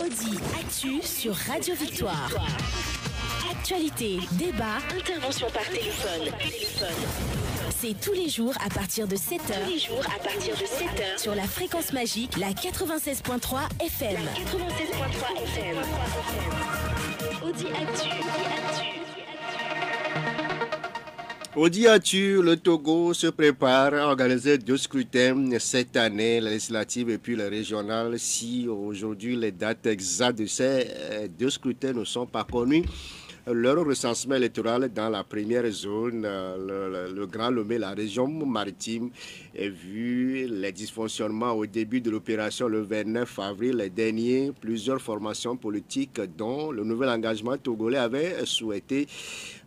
Audi Actu sur Radio Victoire. Actualité, débat, intervention par téléphone. C'est tous les jours à partir de 7h. Sur la fréquence magique, la 96.3 FM. Audi Actu. Audi Actu, le Togo se prépare à organiser 2 scrutins cette année, la législative et puis la régionale. Si aujourd'hui les dates exactes de ces 2 scrutins ne sont pas connues, leur recensement électoral dans la première zone, le Grand Lomé, la région maritime, a vu les dysfonctionnements au début de l'opération le 29 avril dernier. Plusieurs formations politiques, dont le nouvel engagement togolais, avaient souhaité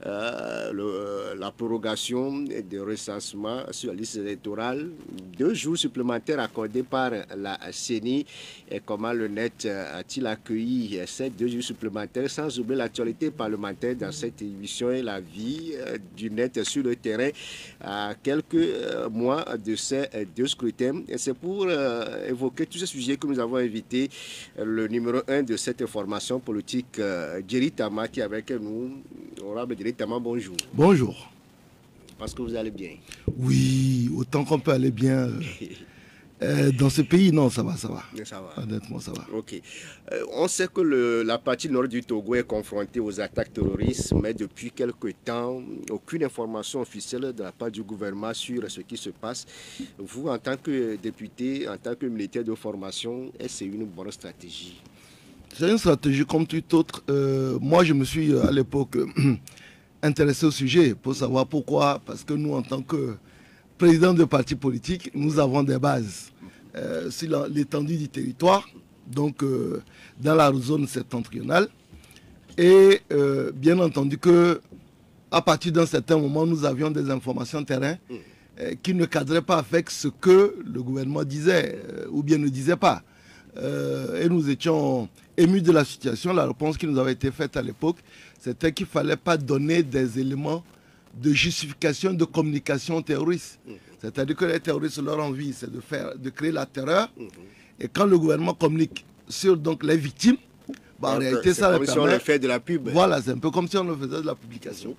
la prorogation du recensement sur la liste électorale. 2 jours supplémentaires accordés par la CENI. Et comment le net a-t-il accueilli ces 2 jours supplémentaires, sans oublier l'actualité parlementaire dans cette émission et la vie du net sur le terrain à quelques mois de ces 2 scrutins. Et c'est pour évoquer tous ces sujets que nous avons invité le numéro 1 de cette formation politique, Djeri Tama, qui est avec nous. Honorable Djeri Tama, bonjour. Bonjour. Parce que vous allez bien. Oui, autant qu'on peut aller bien. Dans ce pays, non, ça va. Ça va. Honnêtement, ça va. Ok. On sait que la partie nord du Togo est confrontée aux attaques terroristes, mais depuis quelque temps, aucune information officielle de la part du gouvernement sur ce qui se passe. Vous, en tant que député, en tant que militaire de formation, est-ce que c'est une bonne stratégie? C'est une stratégie comme toute autre. Moi, je me suis à l'époque intéressé au sujet pour savoir pourquoi. Parce que nous, en tant que président de parti politique, nous avons des bases sur l'étendue du territoire, donc dans la zone septentrionale. Et bien entendu que à partir d'un certain moment, nous avions des informations terrain qui ne cadraient pas avec ce que le gouvernement disait ou bien ne disait pas. Et nous étions émus de la situation. La réponse qui nous avait été faite à l'époque, c'était qu'il ne fallait pas donner des éléments de justification de communication terroriste. C'est-à-dire que les terroristes, leur envie, c'est de créer la terreur. Et quand le gouvernement communique sur donc, les victimes, en réalité, ça comme si on leur fait de la pub. Voilà, c'est un peu comme si on leur faisait de la publication.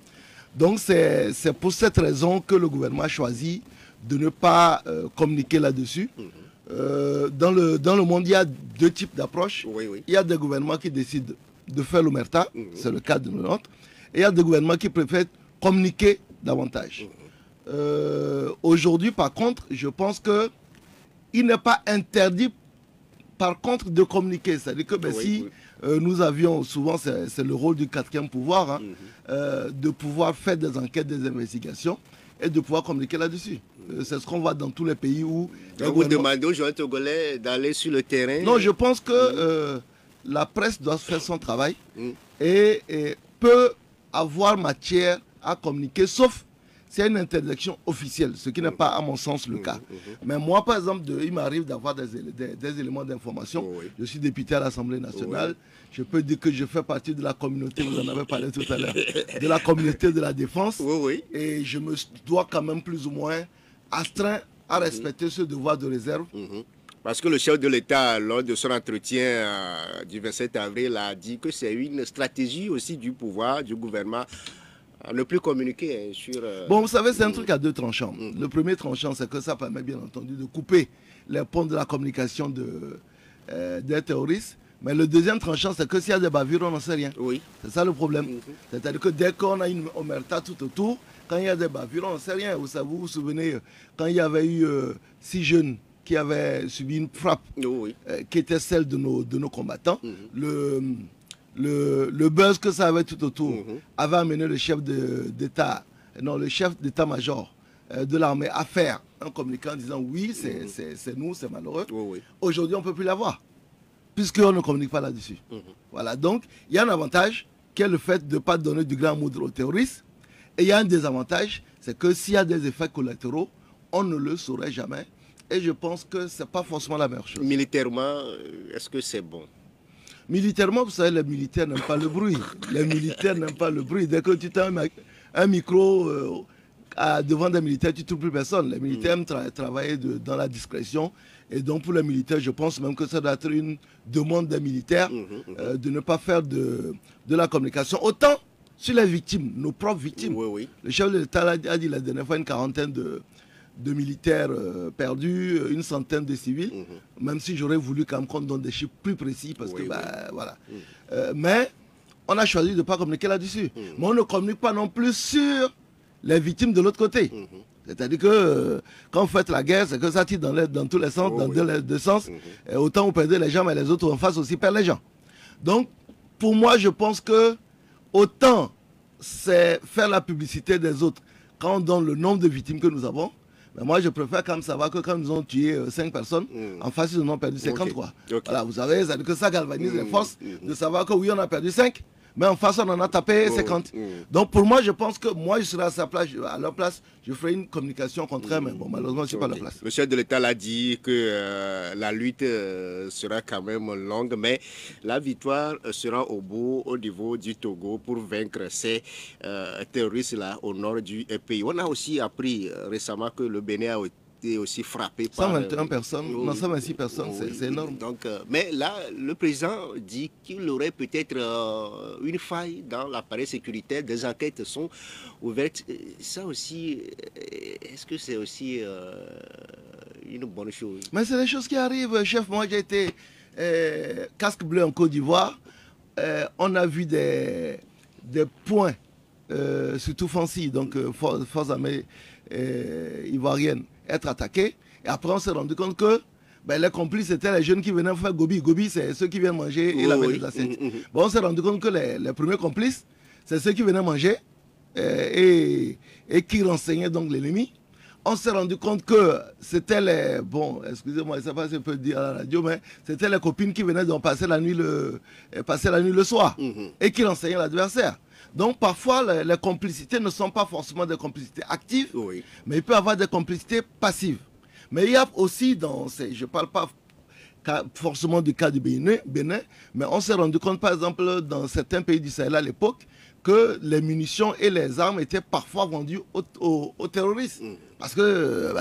Donc c'est pour cette raison que le gouvernement a choisi de ne pas communiquer là-dessus. Dans le monde, il y a 2 types d'approches. Il y a des gouvernements qui décident de faire l'omerta, c'est le cas de notre. Et il y a des gouvernements qui préfèrent communiquer davantage. Aujourd'hui, par contre, je pense qu'il n'est pas interdit, par contre, de communiquer. C'est-à-dire que si nous avions, souvent c'est le rôle du 4e pouvoir, de pouvoir faire des enquêtes, des investigations et de pouvoir communiquer là-dessus. C'est ce qu'on voit dans tous les pays où... Donc vous demandez aux gens togolais d'aller sur le terrain? Non, je pense que la presse doit faire son travail et peut avoir matière à communiquer, sauf s'il y a une interdiction officielle, ce qui n'est pas à mon sens le cas. Mais moi, par exemple, il m'arrive d'avoir des éléments d'information. Je suis député à l'Assemblée nationale. Je peux dire que je fais partie de la communauté, vous en avez parlé tout à l'heure, de la communauté de la défense. Et je me dois quand même plus ou moins astreint à respecter ce devoir de réserve. Parce que le chef de l'État, lors de son entretien du 27 avril, a dit que c'est une stratégie aussi du pouvoir, du gouvernement, à ne plus communiquer sur... Bon, vous savez, c'est un truc à 2 tranchants. Le premier tranchant, c'est que ça permet bien entendu de couper les ponts de la communication des terroristes. Mais le deuxième tranchant, c'est que s'il y a des bavures, on n'en sait rien. C'est ça le problème. C'est-à-dire que dès qu'on a une omerta tout autour, quand il y a des bavures, on n'en sait rien. Vous vous souvenez, quand il y avait eu 6 jeunes qui avaient subi une frappe, qui était celle de nos combattants, le buzz que ça avait tout autour avait amené le chef d'État, le chef d'état-major de l'armée à faire un communiqué en disant oui, c'est nous, c'est malheureux. Aujourd'hui, on ne peut plus l'avoir, puisqu'on ne communique pas là-dessus. Voilà, donc il y a un avantage qui est le fait de ne pas donner du grand moudre aux terroristes. Et il y a un désavantage, c'est que s'il y a des effets collatéraux, on ne le saurait jamais. Et je pense que ce n'est pas forcément la meilleure chose. Militairement, est-ce que c'est bon? Militairement, vous savez, les militaires n'aiment pas le bruit. Les militaires n'aiment pas le bruit. Dès que tu as un micro devant des militaires, tu ne trouves plus personne. Les militaires aiment travailler dans la discrétion. Et donc, pour les militaires, je pense même que ça doit être une demande des militaires de ne pas faire de la communication. Autant sur les victimes, nos propres victimes. Le chef de l'État a dit la dernière fois une quarantaine de militaires perdus, une centaine de civils, même si j'aurais voulu quand même qu'on donne des chiffres plus précis, parce que, voilà. Mais on a choisi de ne pas communiquer là-dessus. Mais on ne communique pas non plus sur les victimes de l'autre côté. C'est-à-dire que quand vous faites la guerre, c'est que ça tire dans tous les sens, dans les deux sens. Et autant vous perdez les gens, mais les autres en face aussi perdent les gens. Donc, pour moi, je pense que autant c'est faire la publicité des autres quand on donne le nombre de victimes que nous avons, mais moi je préfère quand même savoir que quand nous avons tué 5 personnes, en face ils en ont perdu 53. Voilà, vous savez, c'est-à-dire que ça galvanise les forces de savoir que oui, on a perdu 5, mais en face on en a tapé 50. Donc pour moi, je pense que moi je serai à leur place, je ferai une communication contraire, mais bon, malheureusement je ne suis pas à la place. Le chef de l'État l'a dit que la lutte sera quand même longue, mais la victoire sera au bout, au niveau du Togo, pour vaincre ces terroristes-là au nord du pays. On a aussi appris récemment que le Bénin a été aussi frappé par... 121 personnes, non, 126 personnes, c'est énorme. Donc, mais là, le président dit qu'il aurait peut-être une faille dans l'appareil sécuritaire, des enquêtes sont ouvertes. Ça aussi, est-ce que c'est aussi une bonne chose? Mais c'est des choses qui arrivent, chef. Moi, j'ai été casque bleu en Côte d'Ivoire. On a vu des points, surtout Fancy, donc forces armées ivoiriennes, être attaqués. Et après, on s'est rendu compte que les complices, c'était les jeunes qui venaient faire gobi. Gobi, c'est ceux qui viennent manger et laver les assiettes. Bon, on s'est rendu compte que les premiers complices, c'est ceux qui venaient manger et qui renseignaient donc l'ennemi. On s'est rendu compte que c'était les... Bon, excusez-moi, je ne sais pas si je peux dire à la radio, mais c'était les copines qui venaient donc passer la nuit le soir et qui renseignaient l'adversaire. Donc parfois, les complicités ne sont pas forcément des complicités actives, mais il peut y avoir des complicités passives. Mais il y a aussi dans ces... Je ne parle pas forcément du cas du Bénin, mais on s'est rendu compte, par exemple, dans certains pays du Sahel à l'époque, que les munitions et les armes étaient parfois vendues aux terroristes. Parce que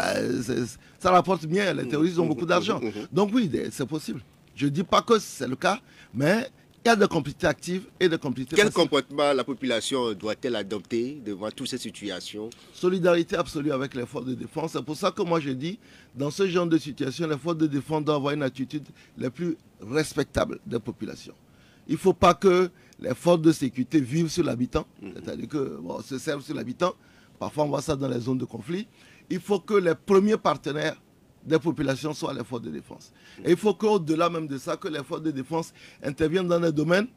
ça rapporte bien, les terroristes ont beaucoup d'argent. Donc oui, c'est possible. Je ne dis pas que c'est le cas, mais il y a des complicités actives et des complicités passives. Quel comportement la population doit-elle adopter devant toutes ces situations? Solidarité absolue avec les forces de défense. C'est pour ça que moi je dis, dans ce genre de situation, les forces de défense doivent avoir une attitude la plus respectable des populations. Il ne faut pas que les forces de sécurité vivent sur l'habitant, c'est-à-dire que se servent sur l'habitant. Parfois on voit ça dans les zones de conflit. Il faut que les premiers partenaires des populations soient les forces de défense. Et il faut qu'au-delà même de ça, que les forces de défense interviennent dans des domaines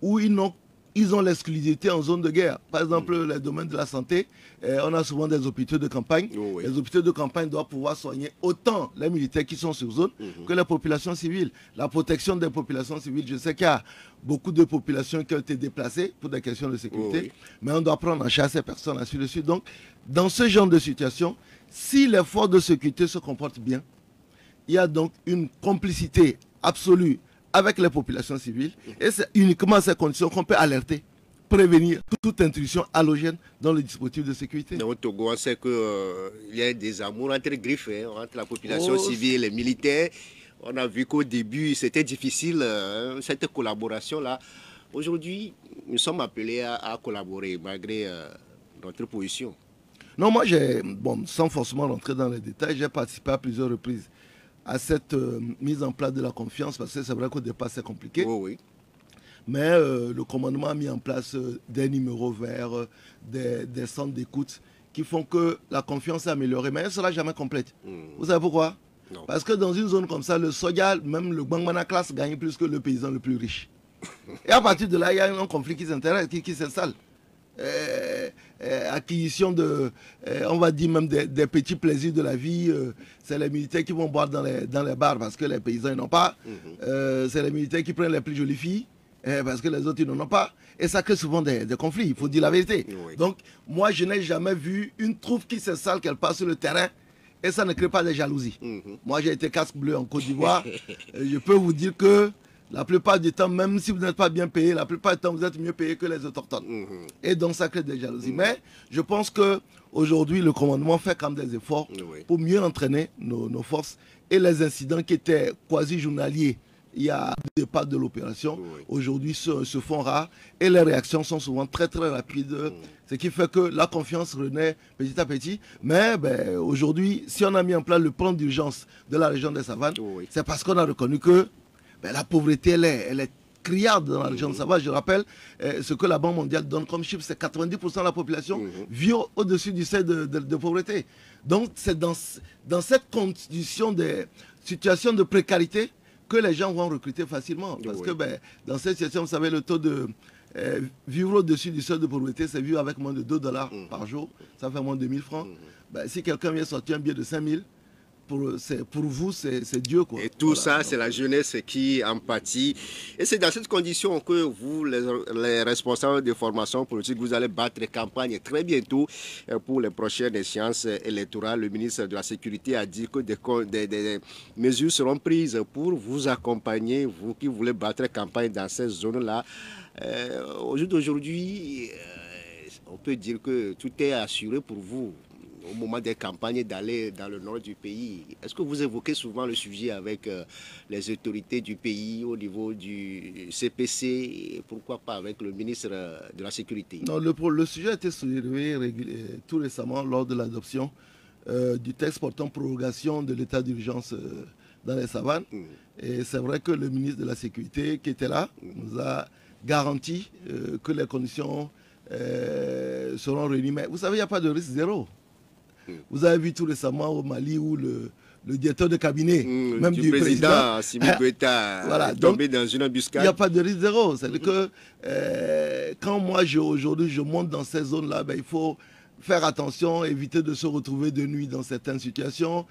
où ils ont l'exclusivité en zone de guerre. Par exemple, les domaines de la santé, on a souvent des hôpitaux de campagne. Les hôpitaux de campagne doivent pouvoir soigner autant les militaires qui sont sur zone que les populations civiles. La protection des populations civiles, je sais qu'il y a beaucoup de populations qui ont été déplacées pour des questions de sécurité, mais on doit prendre en charge ces personnes, ainsi de suite. Donc, dans ce genre de situation, si les forces de sécurité se comportent bien, il y a donc une complicité absolue avec les populations civiles, et c'est uniquement à ces conditions qu'on peut alerter, prévenir toute intrusion halogène dans le dispositif de sécurité. Au Togo, on sait qu'il y a des amours entre griffes, entre la population civile et les militaires. On a vu qu'au début, c'était difficile, cette collaboration-là. Aujourd'hui, nous sommes appelés à collaborer, malgré notre position. Non, moi, sans forcément rentrer dans les détails, j'ai participé à plusieurs reprises à cette mise en place de la confiance, parce que c'est vrai qu'au départ, c'est compliqué. Mais le commandement a mis en place des numéros verts, des centres d'écoute qui font que la confiance est améliorée, mais elle ne sera jamais complète. Vous savez pourquoi? Parce que dans une zone comme ça, le soja, même le Bangmana classe, gagne plus que le paysan le plus riche. Et à partir de là, il y a un conflit qui s'installe. Acquisition de, on va dire même des petits plaisirs de la vie, c'est les militaires qui vont boire dans les bars parce que les paysans n'en ont pas, c'est les militaires qui prennent les plus jolies filles parce que les autres ils n'en ont pas, et ça crée souvent des conflits, il faut dire la vérité. Donc moi je n'ai jamais vu une troupe qui s'installe, qu'elle passe sur le terrain et ça ne crée pas de jalousie. Moi j'ai été casque bleu en Côte d'Ivoire, je peux vous dire que La plupart du temps, même si vous n'êtes pas bien payé, la plupart du temps, vous êtes mieux payé que les autochtones. Et donc, ça crée des jalousies. Mais je pense qu'aujourd'hui, le commandement fait quand même des efforts pour mieux entraîner nos forces. Et les incidents qui étaient quasi journaliers, il y a des départ de l'opération, aujourd'hui se font rares. Et les réactions sont souvent très très rapides. Ce qui fait que la confiance renaît petit à petit. Mais aujourd'hui, si on a mis en place le plan d'urgence de la région des Savanes, c'est parce qu'on a reconnu que la pauvreté, elle est criarde dans la région de Savanes. Je rappelle ce que la Banque mondiale donne comme chiffre, c'est 90% de la population vit au-dessus du seuil de pauvreté. Donc c'est dans cette condition de situation de précarité que les gens vont recruter facilement. Parce que dans cette situation, vous savez, le taux de vivre au-dessus du seuil de pauvreté, c'est vivre avec moins de $2 par jour. Ça fait moins de 1000 francs. Si quelqu'un vient sortir un billet de 5000, pour vous, c'est Dieu, quoi. Et tout ça, c'est la jeunesse qui en pâtit. Et c'est dans cette condition que vous, les responsables de formation politique, vous allez battre campagne très bientôt pour les prochaines échéances électorales. Le ministre de la Sécurité a dit que des mesures seront prises pour vous accompagner, vous qui voulez battre campagne dans ces zones-là. Au jour d'aujourd'hui, on peut dire que tout est assuré pour vous au moment des campagnes d'aller dans le nord du pays. Est-ce que vous évoquez souvent le sujet avec les autorités du pays au niveau du CPC et pourquoi pas avec le ministre de la Sécurité? Non, le sujet a été soulevé tout récemment lors de l'adoption du texte portant prorogation de l'état d'urgence dans les Savanes. Et c'est vrai que le ministre de la Sécurité qui était là nous a garanti que les conditions seront réunies. Mais vous savez, il n'y a pas de risque zéro. Vous avez vu tout récemment au Mali où le directeur de cabinet, même du président Assimi Goïta, est tombé dans une embuscade. Il n'y a pas de risque zéro. C'est-à-dire que quand moi aujourd'hui je monte dans ces zones-là, il faut faire attention, éviter de se retrouver de nuit dans certaines situations,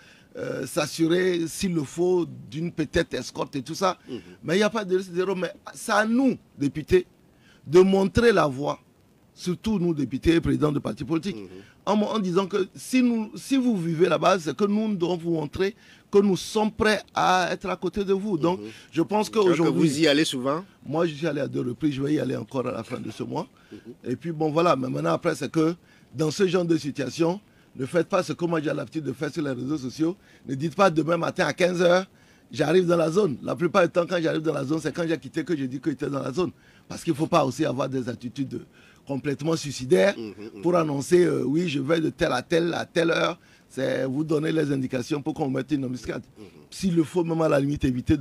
s'assurer s'il le faut d'une peut-être escorte et tout ça. Mais il n'y a pas de risque zéro. Mais c'est à nous, députés, de montrer la voie. Surtout nous, députés et présidents de partis politiques, en disant que si vous vivez là-bas, c'est que nous devons vous montrer que nous sommes prêts à être à côté de vous. Donc, je pense qu'aujourd'hui... Vous y allez souvent? Moi, je suis allé à 2 reprises, je vais y aller encore à la fin de ce mois. Et puis, bon, voilà, mais maintenant, après, c'est que dans ce genre de situation, ne faites pas ce que moi j'ai l'habitude de faire sur les réseaux sociaux. Ne dites pas demain matin à 15 h, j'arrive dans la zone. La plupart du temps, quand j'arrive dans la zone, c'est quand j'ai quitté que je dis que j'étais dans la zone. Parce qu'il ne faut pas aussi avoir des attitudes complètement suicidaires pour annoncer oui, je vais de telle à telle heure. C'est vous donner les indications pour qu'on mette une embuscade. S'il le faut, même à la limite, éviter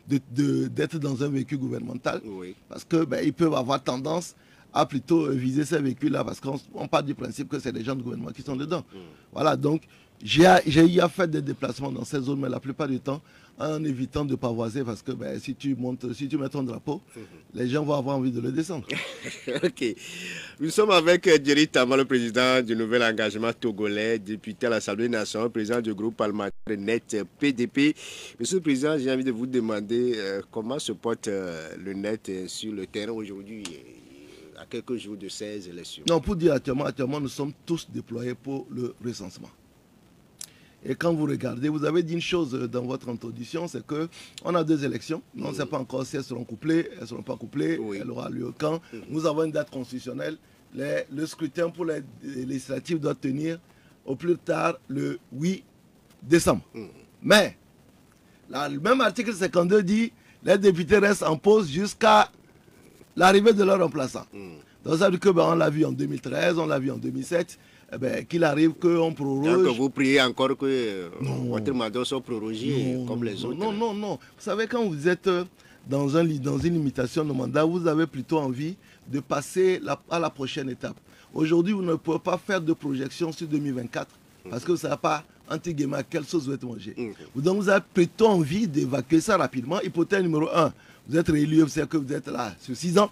d'être dans un véhicule gouvernemental. Parce qu'ils peuvent avoir tendance à plutôt viser ces véhicules-là. Parce qu'on part du principe que c'est les gens du gouvernement qui sont dedans. Voilà, donc j'ai eu à faire des déplacements dans ces zones, mais la plupart du temps, en évitant de pavoiser, parce que si tu mets ton drapeau, les gens vont avoir envie de le descendre. Ok. Nous sommes avec Djeri Tama, le président du nouvel engagement togolais, député à l'Assemblée nationale, président du groupe parlementaire NET PDP. Monsieur le Président, j'ai envie de vous demander comment se porte le NET sur le terrain aujourd'hui, à quelques jours de ces élections. Non, pour dire actuellement, nous sommes tous déployés pour le recensement. Et quand vous regardez, vous avez dit une chose dans votre introduction, c'est qu'on a 2 élections. On ne sait pas encore si elles seront couplées, elles ne seront pas couplées, elles auront lieu quand. Nous avons une date constitutionnelle. Le scrutin pour les législatives doit tenir au plus tard le 8 décembre. Mais, le même article 52 dit les députés restent en pause jusqu'à l'arrivée de leur remplaçant. Donc ça veut dire que on l'a vu en 2013, on l'a vu en 2007. Qu'il arrive qu'on proroge. Donc vous priez encore que votre mandat soit prorogé comme les autres. Non. Vous savez, quand vous êtes dans une limitation de mandat, vous avez plutôt envie de passer à la prochaine étape. Aujourd'hui, vous ne pouvez pas faire de projection sur 2024 parce que vous ne savez pas, entre guillemets, quelle sauce vous êtes mangé. Donc vous avez plutôt envie d'évacuer ça rapidement. Hypothèse numéro 1, vous êtes réélu, c'est que vous êtes là sur 6 ans.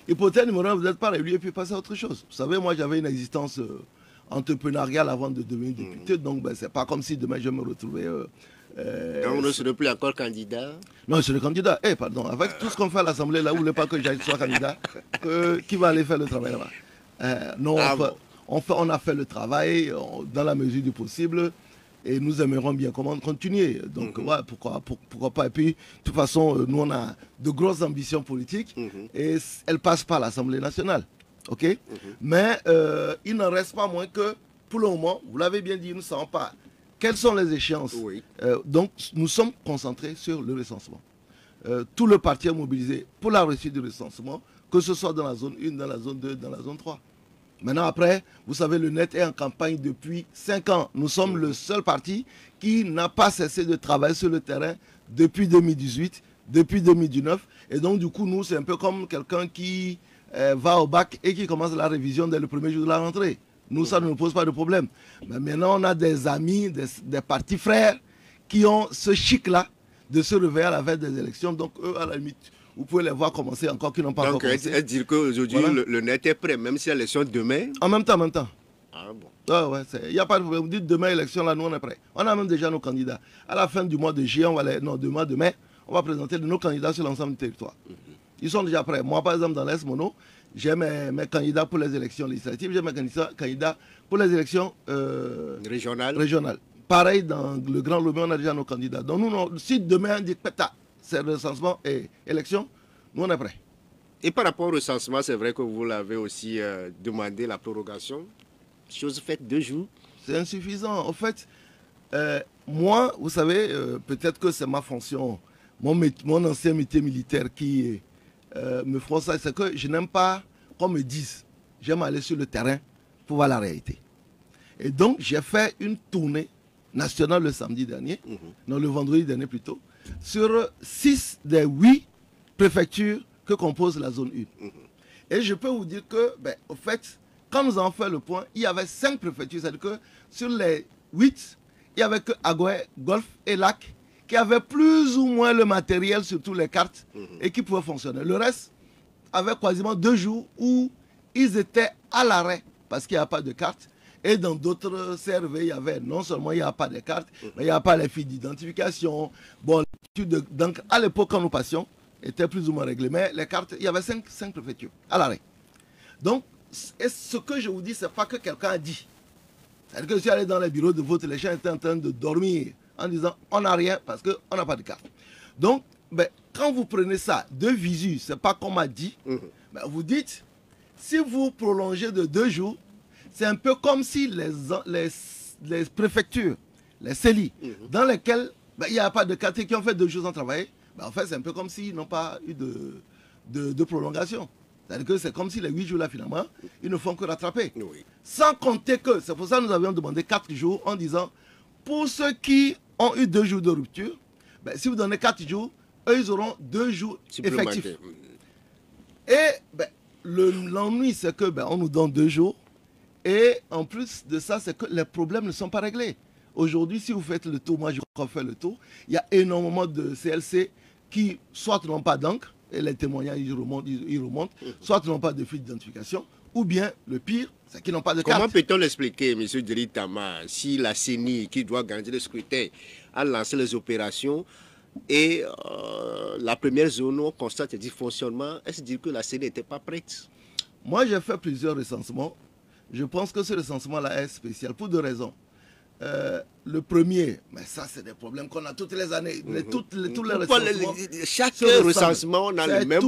Hypothèse numéro 1, vous n'êtes pas réélu et puis passez à autre chose. Vous savez, moi j'avais une existence entrepreneuriale avant de devenir député, donc c'est pas comme si demain je vais me retrouvais... donc vous ne serez plus encore candidat? Non, je suis candidat. Pardon, avec tout ce qu'on fait à l'Assemblée, là, vous ne voulez pas que j'aille soit candidat, qui va aller faire le travail là-bas? Non, on a fait le travail dans la mesure du possible. Et nous aimerions bien comment continuer. Donc, ouais, pourquoi pas. Et puis, de toute façon, nous, on a de grosses ambitions politiques et elles passent par l'Assemblée nationale. OK? Mais il n'en reste pas moins que, pour le moment, vous l'avez bien dit, nous ne savons pas quelles sont les échéances. Donc, nous sommes concentrés sur le recensement. Tout le parti est mobilisé pour la réussite du recensement, que ce soit dans la zone 1, dans la zone 2, dans la zone 3. Maintenant, après, vous savez, le net est en campagne depuis 5 ans. Nous sommes le seul parti qui n'a pas cessé de travailler sur le terrain depuis 2018, depuis 2019. Et donc, du coup, nous, c'est un peu comme quelqu'un qui va au bac et qui commence la révision dès le premier jour de la rentrée. Nous, ça ne nous pose pas de problème. Mais maintenant, on a des amis, des partis frères qui ont ce chic-là de se réveiller à la veille des élections. Donc, eux, à la limite, vous pouvez les voir commencer encore qui n'ont pas encore commencé. Donc, dire qu'aujourd'hui, voilà, le net est prêt, même si l'élection demain. En même temps. Ah bon. Ouais, il n'y a pas de problème. Vous dites demain, élection, là, nous, on est prêt. On a même déjà nos candidats. À la fin du mois de juillet, du mois de mai, on va présenter nos candidats sur l'ensemble du territoire. Ils sont déjà prêts. Moi, par exemple, dans l'Est Mono, j'ai mes candidats pour les élections législatives, j'ai mes candidats pour les élections régionales. Pareil, dans le Grand Lomé, on a déjà nos candidats. Donc, nous, si demain, on dit péta, c'est recensement et élection, nous on est prêts. Et par rapport au recensement, c'est vrai que vous l'avez aussi demandé la prorogation. Chose faite 2 jours. C'est insuffisant. En fait, moi, vous savez, peut-être que c'est ma fonction, mon ancien métier militaire qui me froisse ça, c'est que je n'aime pas qu'on me dise. J'aime aller sur le terrain pour voir la réalité. Et donc, j'ai fait une tournée nationale le samedi dernier, non, le vendredi dernier plutôt, sur 6 des 8 préfectures que compose la zone 1. Et je peux vous dire que, au fait, quand nous avons fait le point, il y avait 5 préfectures, c'est-à-dire que sur les 8, il n'y avait que Agoé, Golfe et Lac qui avaient plus ou moins le matériel sur toutes les cartes et qui pouvaient fonctionner. Le reste avait quasiment 2 jours où ils étaient à l'arrêt parce qu'il n'y a pas de carte. Et dans d'autres CRV, il y avait non seulement il n'y a pas de cartes, mais il n'y a pas les fiches d'identification. Bon, donc à l'époque, quand nous passions, était plus ou moins réglé. Mais les cartes, il y avait 5 préfectures à l'arrêt. Donc, et ce que je vous dis, ce n'est pas que quelqu'un a dit. C'est-à-dire que je suis allé dans les bureaux de vote, les gens étaient en train de dormir en disant on n'a rien parce qu'on n'a pas de carte. Donc, quand vous prenez ça de visu, ce n'est pas comme m'a dit, mais vous dites, si vous prolongez de 2 jours, c'est un peu comme si les préfectures, les CELI, dans lesquelles il n'y a pas de carte et qui ont fait 2 jours sans travailler, en fait, c'est un peu comme s'ils n'ont pas eu de prolongation. C'est-à-dire que c'est comme si les 8 jours là, finalement, ils ne font que rattraper. Sans compter que, c'est pour ça que nous avions demandé 4 jours en disant, pour ceux qui ont eu 2 jours de rupture, si vous donnez 4 jours, eux, ils auront 2 jours effectifs. Et l'ennui, c'est que on nous donne 2 jours. Et en plus de ça, c'est que les problèmes ne sont pas réglés. Aujourd'hui, si vous faites le tour, moi je crois faire le tour, il y a énormément de CLC qui soit n'ont pas d'encre, et les témoignages ils remontent, soit n'ont pas de fiche d'identification, ou bien le pire, c'est qu'ils n'ont pas de carte. Comment peut-on l'expliquer, M. Djeri Tama, si la CENI, qui doit garantir le scrutin, a lancé les opérations et la première zone où on constate des dysfonctionnements, est-ce dire que la CENI n'était pas prête? Moi, j'ai fait plusieurs recensements. Je pense que ce recensement-là est spécial pour 2 raisons. Le premier, mais ça c'est des problèmes qu'on a toutes les années. Tous les recensements. Chaque recensement, on a le même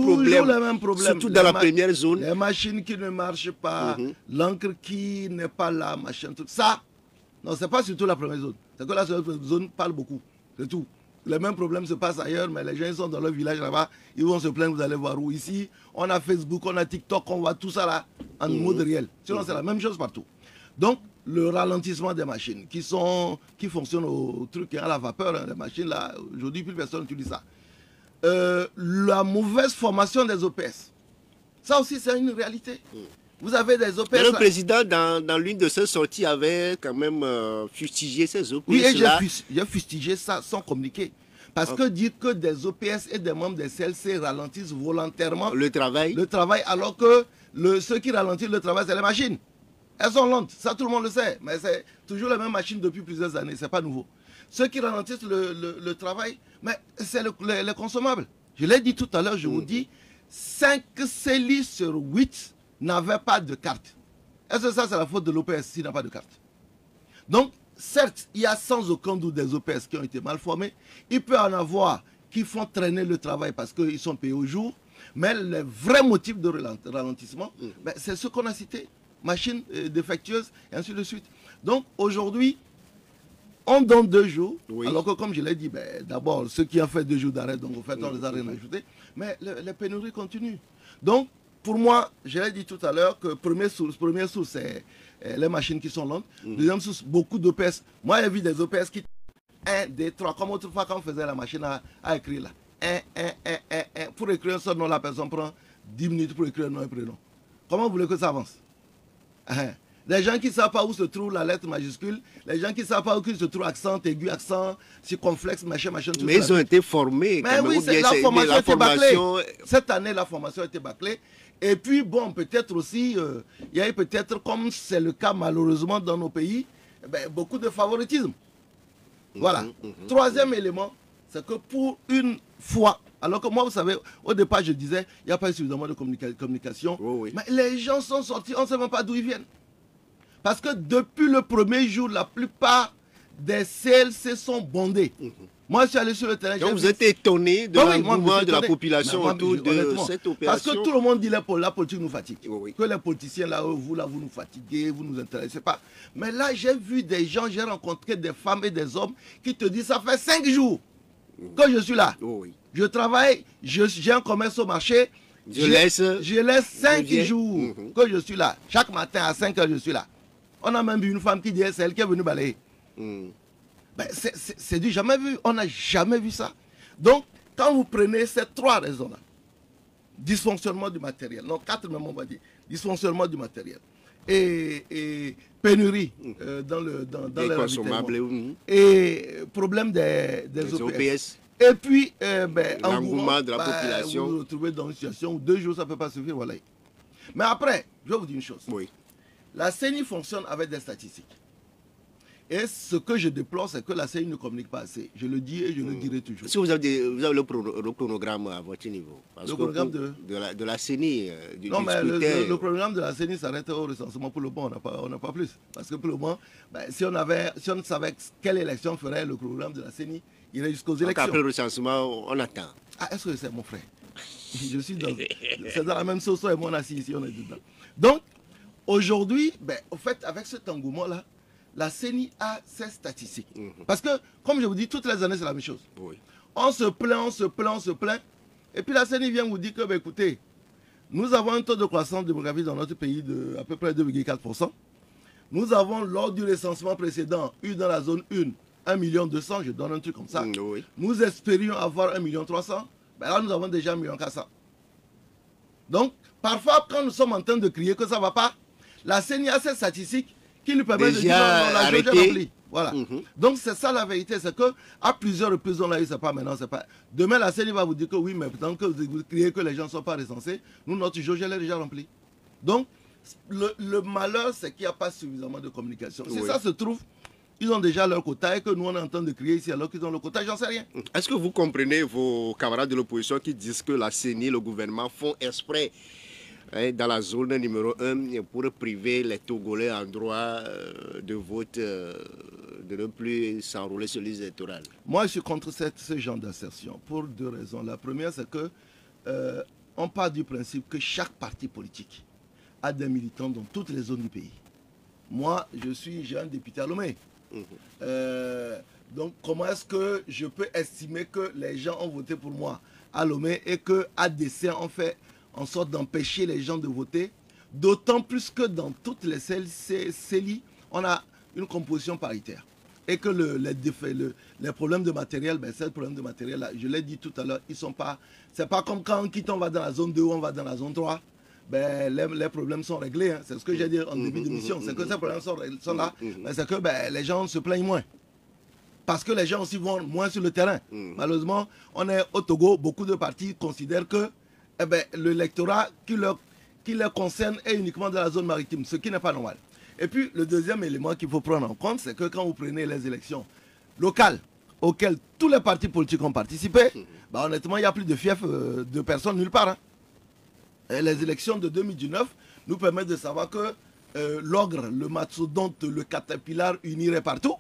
problème. Surtout dans la première zone. Les machines qui ne marchent pas, l'encre qui n'est pas là, machin, tout ça. Non, c'est pas surtout la première zone. C'est que la seconde zone parle beaucoup. C'est tout. Les mêmes problèmes se passent ailleurs, mais les gens ils sont dans leur village là-bas, ils vont se plaindre, vous allez voir où. Ici, on a Facebook, on a TikTok, on voit tout ça là en mode réel. Sinon, c'est la même chose partout. Donc, le ralentissement des machines qui fonctionnent au truc, à la vapeur, les machines là, aujourd'hui, plus personne n'utilise ça. La mauvaise formation des OPS. Ça aussi, c'est une réalité. Vous avez des OPS. Mais le président, dans l'une de ses sorties, avait quand même fustigé ces OPS. Oui, et j'ai fustigé ça sans communiquer. Parce que dire que des OPS et des membres des CLC ralentissent volontairement le travail, alors que ceux qui ralentissent le travail, c'est les machines. Elles sont lentes, ça tout le monde le sait, mais c'est toujours la même machine depuis plusieurs années, c'est pas nouveau. Ceux qui ralentissent le travail, mais c'est les consommables. Je l'ai dit tout à l'heure, je vous dis, 5 CELI sur 8 n'avaient pas de carte. Est-ce que ça, c'est la faute de l'OPS s'il n'a pas de carte? Donc, certes, il y a sans aucun doute des OPS qui ont été mal formés. Il peut en avoir qui font traîner le travail parce qu'ils sont payés au jour. Mais le vrai motif de ralentissement, ben, c'est ce qu'on a cité. Machines défectueuses, et ainsi de suite. Donc, aujourd'hui, on donne 2 jours. Oui. Alors que, comme je l'ai dit, ben, d'abord, ceux qui ont fait 2 jours d'arrêt, donc en fait, on les a rien ajouté. Mais les pénuries continuent. Donc, pour moi, je l'ai dit tout à l'heure que première source, c'est les machines qui sont lentes. Deuxième source, beaucoup d'OPS. Moi, j'ai vu des OPS qui 1, 2, 3, comme autrefois quand on faisait la machine à écrire là. 1. Pour écrire un seul nom, la personne prend 10 minutes pour écrire un nom et prénom. Comment vous voulez que ça avance? Les gens qui ne savent pas où se trouve la lettre majuscule, les gens qui ne savent pas où se trouve accent aigu, accent circonflexe, machin. Mais ils ont été formés. Mais oui, la formation a été bâclée. Cette année, la formation a été bâclée. Et puis, bon, peut-être aussi, il y a eu peut-être, comme c'est le cas malheureusement dans nos pays, beaucoup de favoritisme. Voilà. Troisième élément, c'est que pour une fois, alors que moi, vous savez, au départ, je disais, il n'y a pas suffisamment de communication. Oui. Mais les gens sont sortis, on ne sait même pas d'où ils viennent. Parce que depuis le premier jour, la plupart des CLC sont bondés. Moi, je suis allé sur le terrain. Donc, vous êtes étonné de l'engouement de la population autour de cette opération? Parce que tout le monde dit que la politique nous fatigue. Oui. Que les politiciens, là, vous nous fatiguez, vous ne nous intéressez pas. Mais là, j'ai vu des gens, j'ai rencontré des femmes et des hommes qui te disent, ça fait 5 jours que je suis là. Oui. Je travaille, j'ai un commerce au marché. Je laisse 5 jours que je suis là. Chaque matin à 5 heures, je suis là. On a même vu une femme qui dit, c'est elle qui est venue balayer. Ben, c'est du jamais vu. On n'a jamais vu ça. Donc, quand vous prenez ces 3 raisons-là, dysfonctionnement du matériel, non, 4 même on va dire, dysfonctionnement du matériel, et pénurie dans les consommables, et problème des OPS. Et puis, l'engouement de la population. Vous vous retrouvez dans une situation où 2 jours, ça ne peut pas suffire. Voilà. Mais après, je vais vous dire une chose. Oui. La CENI fonctionne avec des statistiques. Et ce que je déplore, c'est que la CENI ne communique pas assez. Je le dis et je le dirai toujours. Est-ce que vous avez le chronogramme à votre niveau? Parce le programme de la CENI non, mais le programme de la CENI s'arrête au recensement. Pour le moment, on n'a pas plus. Parce que pour le moment, si on savait quelle élection ferait le programme de la CENI, il irait jusqu'aux élections. Après le recensement, on attend. Ah, est-ce que c'est mon frère? C'est dans la même sauce et moi on est assis ici, on est dedans. Donc, aujourd'hui, au fait, avec cet engouement-là, la CENI a ses statistiques. Parce que, comme je vous dis, toutes les années, c'est la même chose. Oui. On se plaint. Et puis la CENI vient vous dire que, écoutez, nous avons un taux de croissance démographique dans notre pays de à peu près 2,4%. Nous avons, lors du recensement précédent, eu dans la zone 1, 1,2 million, je donne un truc comme ça. Oui. Nous espérions avoir 1,3 million. Là, nous avons déjà 1,4 million. Donc, parfois, quand nous sommes en train de crier que ça ne va pas, la CENI a ces statistiques qui lui permettent de dire non, la jauge est remplie. Voilà. Donc, c'est ça la vérité. C'est qu'à plusieurs reprises, on l'a eu, c'est pas maintenant, c'est pas. Demain, la CENI va vous dire que oui, mais tant que vous criez que les gens ne sont pas recensés, nous, notre jauge, elle est déjà remplie. Donc, le malheur, c'est qu'il n'y a pas suffisamment de communication. Si ça se trouve, ils ont déjà leur quota et que nous, on est en train de crier ici alors qu'ils ont le quota, j'en sais rien. Est-ce que vous comprenez vos camarades de l'opposition qui disent que la CENI, le gouvernement, font exprès dans la zone numéro 1 pour priver les Togolais en droit de vote, de ne plus s'enrôler sur les électorales? Moi, je suis contre ce genre d'assertion pour 2 raisons. La première, c'est que on part du principe que chaque parti politique a des militants dans toutes les zones du pays. Moi, j'ai un député à Lomé. Donc, comment est-ce que je peux estimer que les gens ont voté pour moi à Lomé et qu'à dessein, on fait en sorte d'empêcher les gens de voter? D'autant plus que dans toutes les CELI, on a une composition paritaire. Et que les problèmes de matériel, ces problèmes de matériel, là, je l'ai dit tout à l'heure, ils sont pas. C'est pas comme quand on quitte, on va dans la zone 2 ou on va dans la zone 3. Les problèmes sont réglés. Hein. C'est ce que j'ai dit en début d'émission. C'est que ces problèmes sont là. C'est que les gens se plaignent moins. Parce que les gens aussi vont moins sur le terrain. Malheureusement, on est au Togo, beaucoup de partis considèrent que l'électorat qui les concerne est uniquement dans la zone maritime, ce qui n'est pas normal. Et puis, le deuxième élément qu'il faut prendre en compte, c'est que quand vous prenez les élections locales auxquelles tous les partis politiques ont participé, honnêtement, il n'y a plus de fief de personnes nulle part. Hein. Et les élections de 2019 nous permettent de savoir que l'ogre, le mastodonte, le caterpillar unirait partout.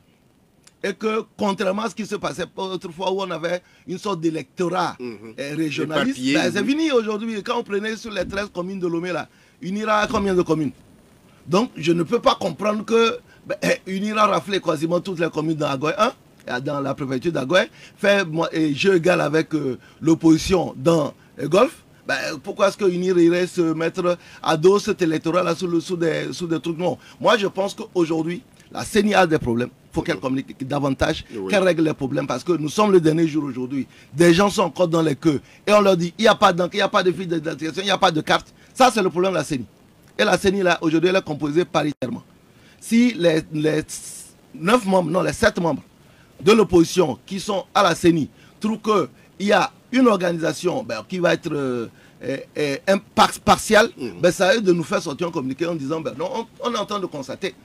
Et que, contrairement à ce qui se passait autrefois, où on avait une sorte d'électorat régionaliste, c'est fini aujourd'hui. Quand on prenait sur les 13 communes de Lomé, là, UNIRA a combien de communes? Donc, je ne peux pas comprendre que UNIRA raflait quasiment toutes les communes dans Agoy 1, dans la préfecture d'Agoy, fait jeu égal avec l'opposition dans Golfe. Pourquoi est-ce que UNIRA irait se mettre à dos cet électorat-là sous des trucs? Non. Moi, je pense qu'aujourd'hui, la CENI a des problèmes. Il faut qu'elle communique davantage, qu'elle règle les problèmes. Parce que nous sommes le dernier jour aujourd'hui. Des gens sont encore dans les queues. Et on leur dit, il n'y a pas d'encre, il n'y a pas de fil d'identification, il n'y a pas de carte. Ça, c'est le problème de la CENI. Et la CENI, là, aujourd'hui, elle est composée paritairement. Si les 9 membres, non, les 7 membres de l'opposition qui sont à la CENI trouvent qu'il y a une organisation qui va être partielle, ça a eux de nous faire sortir un communiqué en disant, non, on est en train de constater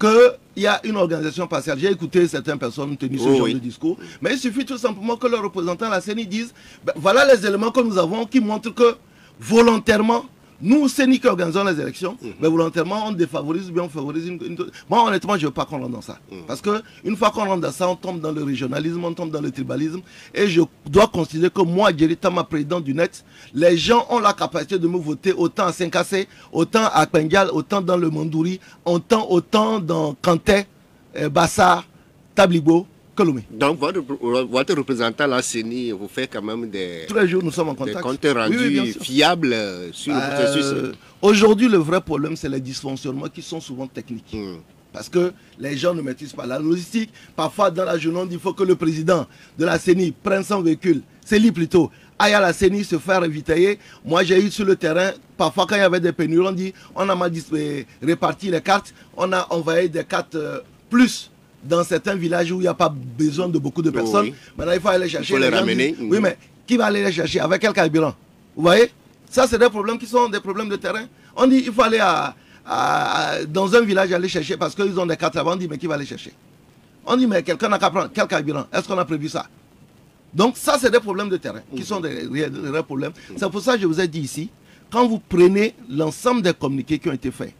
qu'il y a une organisation partielle. J'ai écouté certaines personnes tenir ce genre de discours, mais il suffit tout simplement que leurs représentants à la CENI disent, voilà les éléments que nous avons qui montrent que volontairement, nous, CENI qui organisons les élections, mais volontairement, on défavorise ou bien on favorise une... Moi, honnêtement, je ne veux pas qu'on rentre dans ça. Parce qu'une fois qu'on rentre dans ça, on tombe dans le régionalisme, on tombe dans le tribalisme. Et je dois considérer que moi, Jerry Tama, président du NET, les gens ont la capacité de me voter autant à Saint-Cassé, autant à Pengal, autant dans le Mandouri, autant dans Kanté, Bassar, Tablibo. Donc, votre représentant, la CENI, vous fait quand même tous les jours, nous sommes en contact. Des comptes rendus fiables sur le processus. Aujourd'hui, le vrai problème, c'est les dysfonctionnements qui sont souvent techniques. Parce que les gens ne maîtrisent pas la logistique. Parfois, dans la journée, on dit qu'il faut que le président de la CENI prenne son véhicule, CENI plutôt, aille à la CENI se faire éviter. Moi, j'ai eu sur le terrain, parfois quand il y avait des pénuries, on dit on a mal réparti les cartes, on a envoyé des cartes plus dans certains villages où il n'y a pas besoin de beaucoup de personnes. Maintenant, il faut aller les chercher. Il faut les ramener. Oui, mais qui va aller les chercher? Avec quel carburant? Vous voyez? Ça, c'est des problèmes qui sont des problèmes de terrain. On dit il faut aller dans un village aller chercher parce qu'ils ont des cartes là-bas. On dit mais qui va aller chercher? On dit mais quelqu'un n'a qu'à prendre. Quel carburant? Est-ce qu'on a prévu ça? Donc ça, c'est des problèmes de terrain qui sont des vrais problèmes. C'est pour ça que je vous ai dit ici, quand vous prenez l'ensemble des communiqués qui ont été faits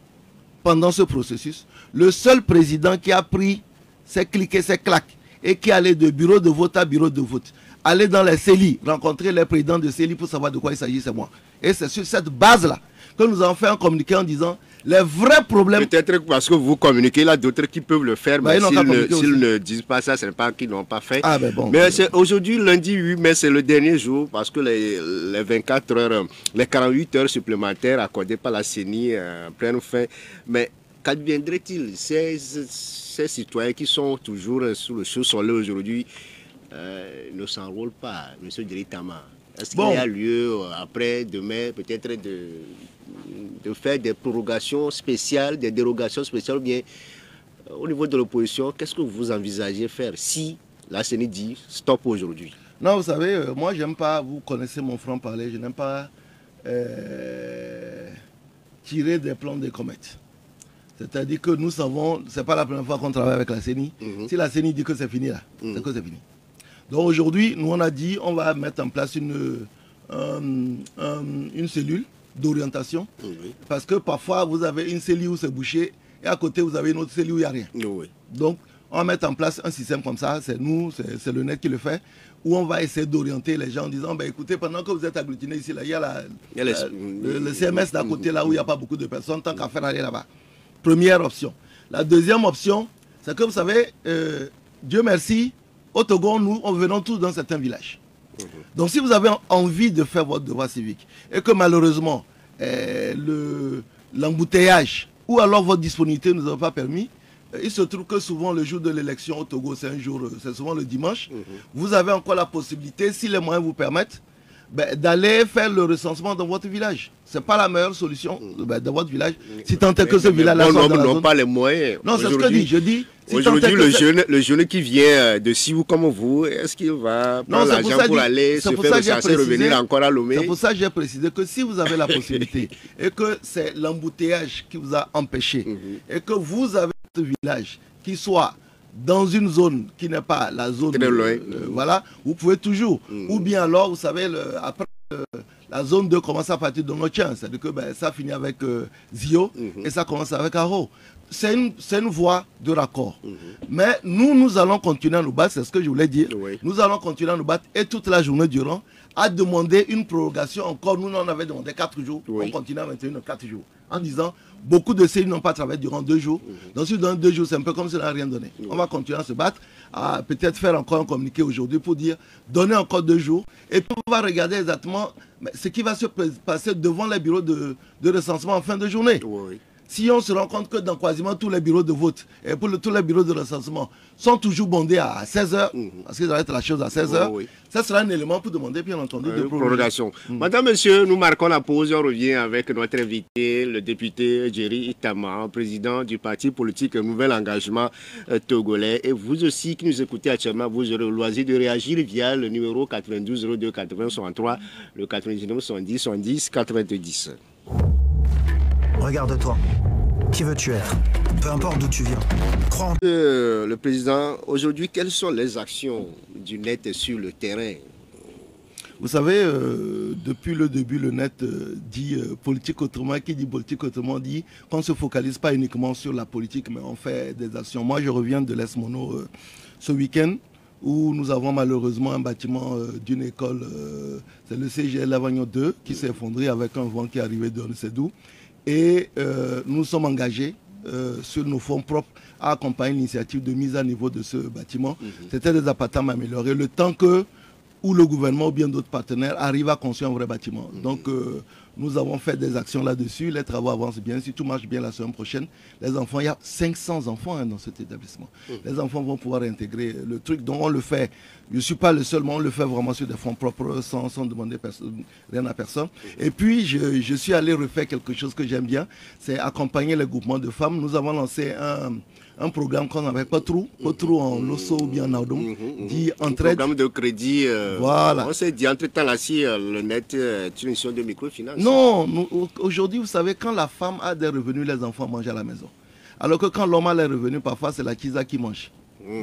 pendant ce processus, le seul président qui a pris c'est cliquer, c'est clac, et qui allait de bureau de vote à bureau de vote. Aller dans les CELI, rencontrer les présidents de CELI pour savoir de quoi il s'agit, c'est moi. Et c'est sur cette base-là que nous avons fait un communiqué en disant les vrais problèmes... Peut-être parce que vous communiquez, là, d'autres qui peuvent le faire, mais s'ils ne disent pas ça, ce n'est pas qu'ils n'ont pas fait. Mais aujourd'hui, lundi 8 mai, c'est le dernier jour, parce que les 24 heures, les 48 heures supplémentaires accordées par la CENI prennent fin. Mais qu'adviendrait-il ces citoyens qui sont toujours sous le chaud-soleil aujourd'hui ne s'enrôlent pas, M. Jerry Tama? Est-ce qu'il y a lieu, après, demain, peut-être de faire des prorogations spéciales, des dérogations spéciales, ou bien au niveau de l'opposition, qu'est-ce que vous envisagez faire si la CENI dit stop aujourd'hui? Non, vous savez, moi, j'aime pas, vous connaissez mon franc-parler, je n'aime pas tirer des plans des comètes. C'est-à-dire que nous savons, ce n'est pas la première fois qu'on travaille avec la CENI. Si la CENI dit que c'est fini là, c'est que c'est fini. Donc aujourd'hui, nous on a dit on va mettre en place une cellule d'orientation. Parce que parfois vous avez une cellule où c'est bouché et à côté vous avez une autre cellule où il n'y a rien. Donc on va mettre en place un système comme ça, c'est nous, c'est le net qui le fait, où on va essayer d'orienter les gens en disant, écoutez, pendant que vous êtes agglutinés ici, là, il y a le CMS d'à côté là où il n'y a pas beaucoup de personnes, tant qu'à faire aller là-bas. Première option. La deuxième option, c'est que vous savez, Dieu merci, au Togo, nous venons tous dans certains villages. Donc si vous avez envie de faire votre devoir civique et que malheureusement l'embouteillage ou alors votre disponibilité ne nous a pas permis, il se trouve que souvent le jour de l'élection au Togo, c'est souvent le dimanche, vous avez encore la possibilité, si les moyens vous permettent, d'aller faire le recensement dans votre village. Ce n'est pas la meilleure solution dans votre village. Si tant est que ce village-là soit dans la zone... pas les moyens. Non, c'est ce que je dis. Aujourd'hui, le jeune qui vient de Siou comme vous, est-ce qu'il va prendre l'argent pour aller se faire recenser, revenir encore à Lomé? C'est pour ça que j'ai précisé que si vous avez la possibilité et que c'est l'embouteillage qui vous a empêché et que vous avez ce village qui soit dans une zone qui n'est pas la zone... Très loin. Voilà, vous pouvez toujours. Ou bien alors, vous savez, après... la zone 2 commence à partir de Notien, c'est-à-dire que ça finit avec Zio et ça commence avec Aro. c'est une voie de raccord. Mais nous allons continuer à nous battre, c'est ce que je voulais dire. Oui. Nous allons continuer à nous battre et toute la journée durant à demander une prorogation encore. Nous, on avait demandé 4 jours. Oui. On continue à maintenir 4 jours. En disant, beaucoup de CI n'ont pas travaillé durant 2 jours. Donc, si dans 2 jours, c'est un peu comme si on n'a rien donné. On va continuer à se battre, à peut-être faire encore un communiqué aujourd'hui pour dire, donner encore 2 jours. Et puis, on va regarder exactement ce qui va se passer devant les bureaux de recensement en fin de journée. Oui. Si on se rend compte que dans quasiment tous les bureaux de vote et pour tous les bureaux de recensement sont toujours bondés à 16h, parce qu'ils arrêtent la chose à 16h, ça sera un élément pour demander, bien entendu, de prorogation. Madame, monsieur, nous marquons la pause et on revient avec notre invité, le député Djeri Itama, président du parti politique Nouvel Engagement Togolais. Et vous aussi qui nous écoutez actuellement, vous aurez le loisir de réagir via le numéro 92 02 80 63, le 99 70 70 90. Regarde-toi. Qui veux-tu être? Peu importe d'où tu viens. Crois en... Le président, aujourd'hui, quelles sont les actions du net sur le terrain? Vous savez, depuis le début, le net dit politique autrement. Qui dit politique autrement dit qu'on ne se focalise pas uniquement sur la politique, mais on fait des actions. Moi, je reviens de l'Est Mono ce week-end, où nous avons malheureusement un bâtiment d'une école, c'est le CGL Lavagnon 2, qui s'est effondré avec un vent qui est arrivé de on ne sait d'où. Et nous sommes engagés sur nos fonds propres à accompagner l'initiative de mise à niveau de ce bâtiment. C'était des appartements améliorés. Le temps que ou le gouvernement ou bien d'autres partenaires arrivent à construire un vrai bâtiment. Donc nous avons fait des actions là-dessus. Les travaux avancent bien. Si tout marche bien la semaine prochaine, les enfants, il y a 500 enfants dans cet établissement. Les enfants vont pouvoir intégrer le truc. Donc on le fait. Je ne suis pas le seul, mais on le fait vraiment sur des fonds propres sans demander rien à personne. Et puis je suis allé refaire quelque chose que j'aime bien. C'est accompagner les groupements de femmes. Nous avons lancé un programme qu'on appelle Potrou en Losso ou bien en Audom, dit entraide. Un programme de crédit. Voilà. On s'est dit, entre-temps, là, si le net est une mission de microfinance. Non, aujourd'hui, vous savez, quand la femme a des revenus, les enfants mangent à la maison. Alors que quand l'homme a les revenus, parfois, c'est la kisa qui mange.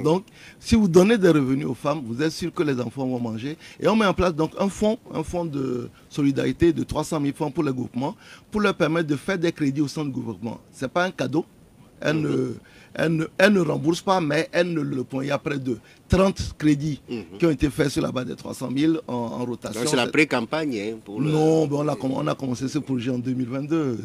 Donc, si vous donnez des revenus aux femmes, vous êtes sûr que les enfants vont manger. Et on met en place donc un fonds de solidarité de 300 000 francs pour les groupements, pour leur permettre de faire des crédits au sein du gouvernement. Ce n'est pas un cadeau. Elle ne rembourse pas, mais elle ne le prend. Il y a près de 30 crédits qui ont été faits sur la base des 300 000 en rotation. Donc c'est la pré-campagne pour le... Non, on a commencé ce projet en 2022,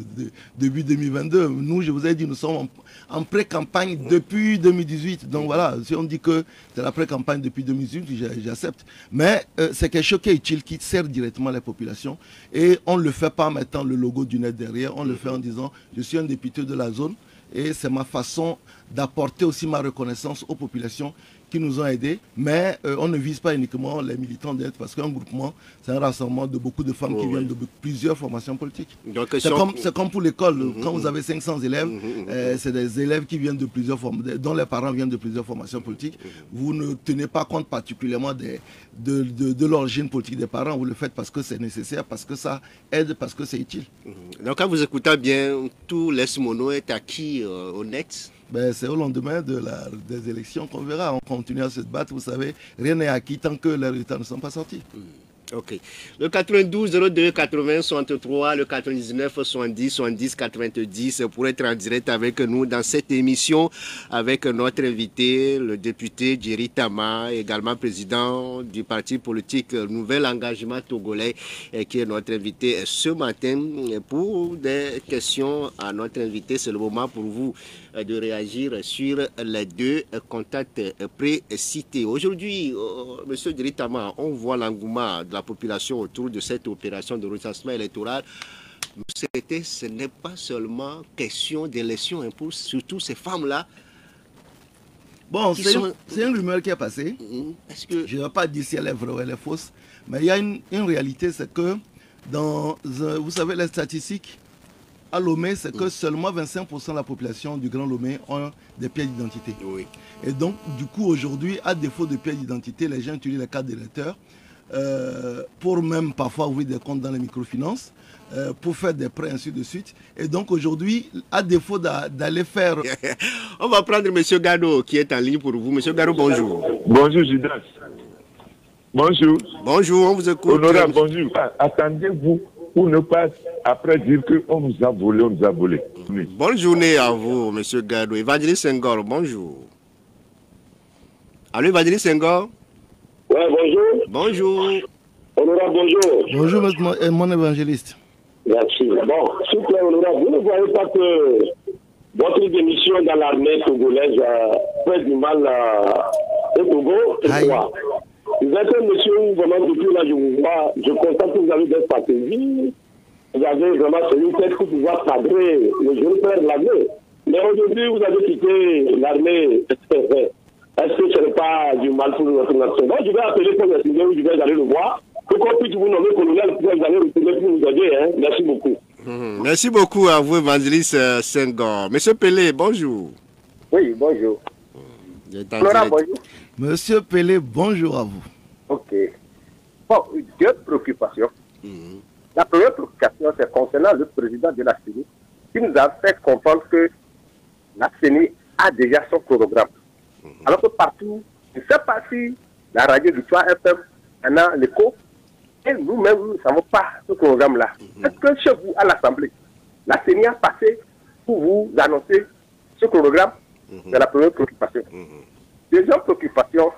début 2022. Nous, je vous ai dit, nous sommes en pré-campagne depuis 2018. Donc voilà, si on dit que c'est la pré-campagne depuis 2018, j'accepte. Mais c'est quelque chose qui est utile, qui sert directement les populations. Et on ne le fait pas en mettant le logo du net derrière. On le fait en disant, je suis un député de la zone. Et c'est ma façon d'apporter aussi ma reconnaissance aux populations qui nous ont aidés. Mais on ne vise pas uniquement les militants d'aide parce qu'un groupement, c'est un rassemblement de beaucoup de femmes qui viennent de plusieurs formations politiques. C'est comme pour l'école. Quand vous avez 500 élèves, c'est des élèves qui viennent de plusieurs formations, dont les parents viennent de plusieurs formations politiques. Vous ne tenez pas compte particulièrement de l'origine politique des parents. Vous le faites parce que c'est nécessaire, parce que ça aide, parce que c'est utile. Donc quand vous écoutez bien, tout l'Est Mono est acquis au net. C'est au lendemain des élections qu'on verra. On continue à se battre. Vous savez, rien n'est acquis tant que les résultats ne sont pas sortis. Ok. Le 92 02 80 63, le 99 70 70 90 pour être en direct avec nous dans cette émission avec notre invité, le député Djeri Itama, également président du parti politique Nouvel Engagement Togolais, qui est notre invité ce matin. Pour des questions à notre invité, c'est le moment pour vous de réagir sur les deux contacts précités. Aujourd'hui, M. Djeri Itama, on voit l'engouement de la population autour de cette opération de recensement électoral. Ce n'est pas seulement question d'élection pour surtout ces femmes-là. Bon, c'est une rumeur qui est passée. Je ne vais pas dire si elle est vraie ou elle est fausse, mais il y a une réalité, c'est que vous savez, les statistiques à Lomé, c'est que seulement 25% de la population du Grand Lomé ont des pièces d'identité. Oui. Et donc, du coup, aujourd'hui, à défaut de pièces d'identité, les gens utilisent les cartes d'électeurs pour même parfois ouvrir des comptes dans les microfinances, pour faire des prêts, ainsi de suite. Et donc, aujourd'hui, à défaut d'aller faire... On va prendre M. Gado qui est en ligne pour vous. M. Gado, bonjour. Bonjour, Judas. Bonjour. Bonjour, on vous écoute. Honorable, bonjour. Attendez-vous pour ne pas après dire qu'on nous a volé, on nous a volé. Bonne journée à vous, M. Gadou. Évangéliste Senghor, bonjour. Allô, Évangéliste Senghor? Oui, bonjour. Bonjour. Honorable, bonjour. Bonjour, mon évangéliste. Merci. Bon, s'il vous plaît, honorable, vous ne voyez pas que votre démission dans l'armée togolaise fait du mal au Togo? Pourquoi? Vous êtes un monsieur où vraiment depuis là, je vous vois, je constate que vous avez des stratégies, vous avez vraiment celui tête pour pouvoir cadrer le jeune frère de l'armée. Mais aujourd'hui, vous avez quitté l'armée. Est-ce que ce n'est pas du mal pour notre nation? Donc, je vais appeler pour le où je vais aller le voir, pour qu'on puisse vous nommer colonel pour vous aller retourner pour nous aider. Hein. Merci beaucoup. Merci beaucoup à vous, évangéliste Senghor. Monsieur Pelé, bonjour. Oui, bonjour. Flora, bonjour. Monsieur Pelé, bonjour à vous. Ok. Bon, deux préoccupations. La première préoccupation, c'est concernant le président de la CENI, qui nous a fait comprendre que la CENI a déjà son programme. Alors que partout, je ne sais pas si la radio Victoire FM en a l'écho, et nous-mêmes, nous ne savons pas ce programme-là. Est-ce que chez vous, à l'Assemblée, la CENI a passé pour vous annoncer ce programme? C'est la première préoccupation. Deuxième préoccupation,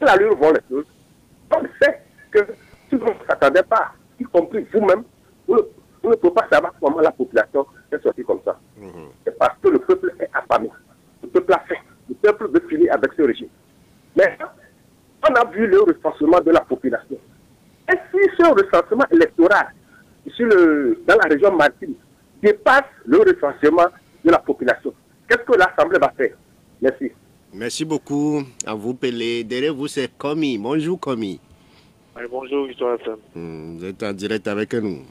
à l'allure vont les choses, on sait que si vous ne s'attendez pas, y compris vous-même, vous ne pouvez pas savoir comment la population est sortie comme ça. C'est parce que le peuple est affamé. Le peuple a faim. Le peuple veut finir avec ce régime. Mais on a vu le recensement de la population. Et si ce recensement électoral dans la région maritime dépasse le recensement de la population, qu'est-ce que l'Assemblée va faire? Merci. Merci beaucoup à vous, Pelé. Derrière vous, c'est Komi. Bonjour, Komi. Ouais, bonjour, Victoire FM. Vous êtes en direct avec nous.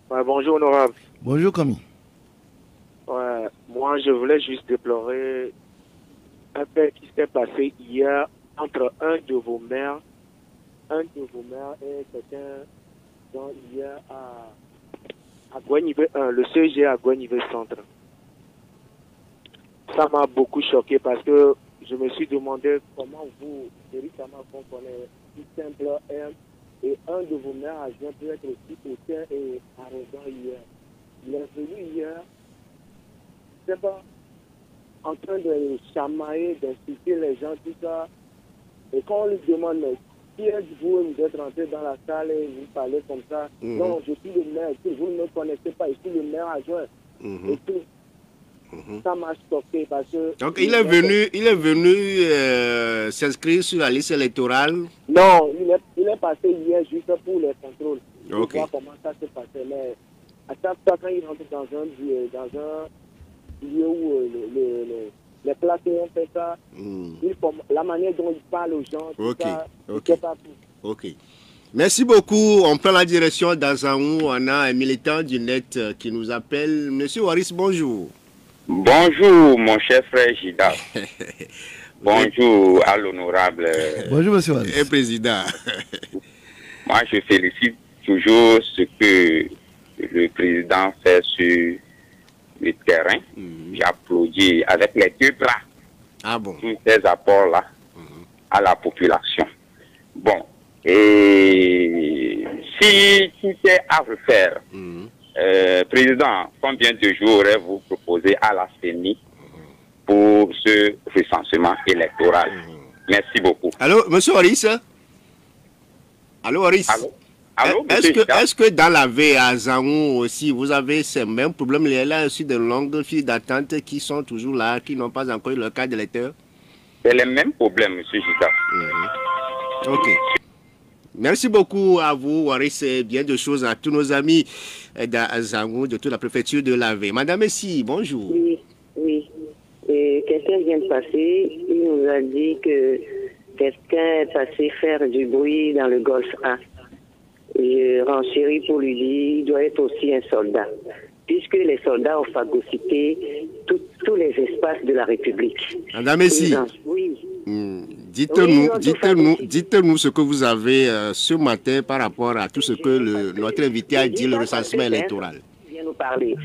Ouais, bonjour, honorable. Bonjour, Komi. Ouais, moi, je voulais juste déplorer un fait qui s'est passé hier entre un de vos maires et quelqu'un hier à Guanivé 1, le CG à Guanivé Centre. Ça m'a beaucoup choqué parce que je me suis demandé comment vous, récemment, comprenez si simple et un de vos maires adjoints peut être aussi hautain et arrogant hier. Il est venu hier, c'est pas en train de chamailler, d'insulter les gens, tout ça. Et quand on lui demande, mais qui êtes-vous, vous êtes rentré dans la salle et vous parlez comme ça. Non, je suis le maire, vous ne me connaissez pas, je suis le maire adjoint. Et tout. Ça m'a stocké parce que... Donc il est venu s'inscrire sur la liste électorale? Non, il est passé hier juste pour les contrôles. Ok. Pour voir comment ça se passait. Mais à chaque fois quand il rentre dans un lieu où les places ont fait ça, la manière dont il parle aux gens, tout ça, c'est pas tout. Ok. Merci beaucoup. On prend la direction d'Azanou. On a un militant du net qui nous appelle. Monsieur Waris, bonjour. Bonjour, mon cher frère Gida. Bonjour à l'honorable. Bonjour, monsieur Waris. Et président. Moi, je félicite toujours ce que le président fait sur le terrain. J'applaudis avec les deux bras tous ces apports-là à la population. Bon, et si tout est à refaire, président, combien de jours aurez-vous proposé à la CENI pour ce recensement électoral? Merci beaucoup. Allô, monsieur Horis? Allô, Horis? Allô, est-ce que dans la vie à Zanou aussi, vous avez ces mêmes problèmes? Il y a aussi de longues files d'attente qui sont toujours là, qui n'ont pas encore eu leur carte d'électeur? C'est les mêmes problèmes, monsieur Gita. Ok. Merci beaucoup à vous, Waris, et bien de choses à tous nos amis d'Azangou, de toute la préfecture de l'Ave. Madame Messi, bonjour. Oui. Quelqu'un vient de passer, il nous a dit que quelqu'un est passé faire du bruit dans le Golfe 1. Je renchéris pour lui dire, il doit être aussi un soldat, puisque les soldats ont phagocyté tous les espaces de la République. Madame Messi, oui. Dites-nous ce que vous avez ce matin par rapport à tout ce que notre invité a dit, le recensement électoral. Il vient nous parler.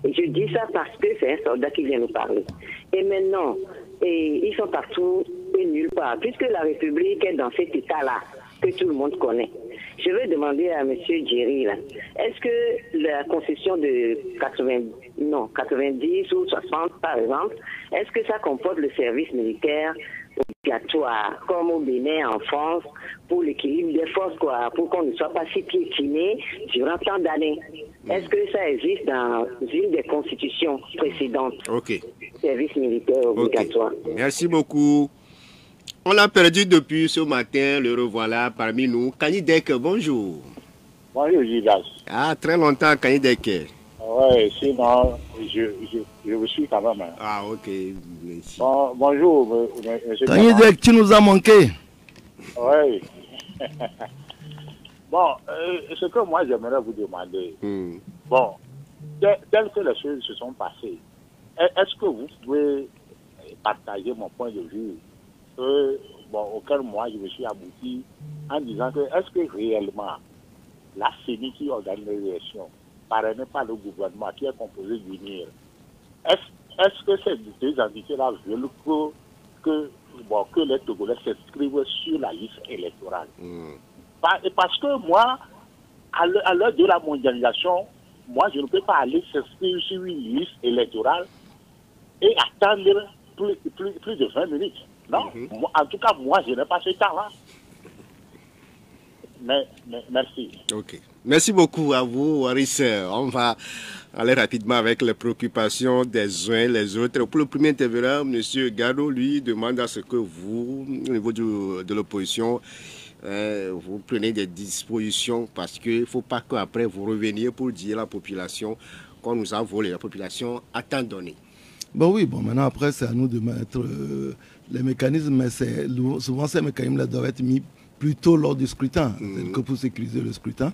Et je dis ça parce que c'est un soldat qui vient nous parler. Et maintenant, ils sont partout et nulle part, puisque la République est dans cet état-là que tout le monde connaît. Je vais demander à M. Djeri, là, est-ce que la concession de 90 ou 60, par exemple, est-ce que ça comporte le service militaire obligatoire, comme au Bénin, en France, pour l'équilibre des forces, quoi, pour qu'on ne soit pas si piétiné durant tant d'années? Est-ce que ça existe dans une des constitutions précédentes? Ok. Service militaire obligatoire. Okay. Merci beaucoup. On l'a perdu depuis ce matin, le revoilà parmi nous. Kanidek, bonjour. Bonjour, Gidas. Ah, très longtemps, Kanidek. Oui, sinon, je vous suis quand même. Ah, ok. Merci. Bonjour, monsieur. Kanidek, tu nous as manqué. Oui. Bon, ce que moi j'aimerais vous demander, bon, tel que les choses se sont passées, est-ce que vous pouvez partager mon point de vue auquel moi je me suis abouti en disant que est-ce que réellement la CENI qui organise l'élection, parrainée par le gouvernement qui est composé d'UNIR, est-ce que ces deux entités-là veulent que les Togolais s'inscrivent sur la liste électorale? Parce que moi, à l'heure de la mondialisation, moi je ne peux pas aller s'inscrire sur une liste électorale et attendre plus de 20 minutes. Non, en tout cas, moi, je n'ai pas ce temps-là. Mais merci. Ok. Merci beaucoup à vous, Waris. On va aller rapidement avec les préoccupations des uns et les autres. Pour le premier intervenant, M. Gado, lui, demande à ce que vous, au niveau de l'opposition, vous prenez des dispositions parce qu'il ne faut pas qu'après vous reveniez pour dire à la population qu'on nous a volé. La population a tant donné. Oui, maintenant après c'est à nous de mettre les mécanismes, mais souvent ces mécanismes-là doivent être mis plus tôt lors du scrutin, que pour sécuriser le scrutin.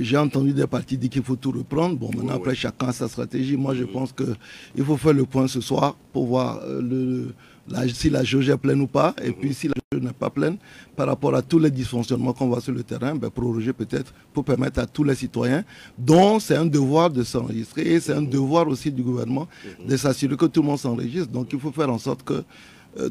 J'ai entendu des partis dire qu'il faut tout reprendre. Maintenant après chacun a sa stratégie. Moi je pense qu'il faut faire le point ce soir pour voir si la jauge est pleine ou pas, et puis si la jauge n'est pas pleine, par rapport à tous les dysfonctionnements qu'on voit sur le terrain, proroger peut-être pour permettre à tous les citoyens, dont c'est un devoir de s'enregistrer, et c'est un devoir aussi du gouvernement de s'assurer que tout le monde s'enregistre. Donc il faut faire en sorte que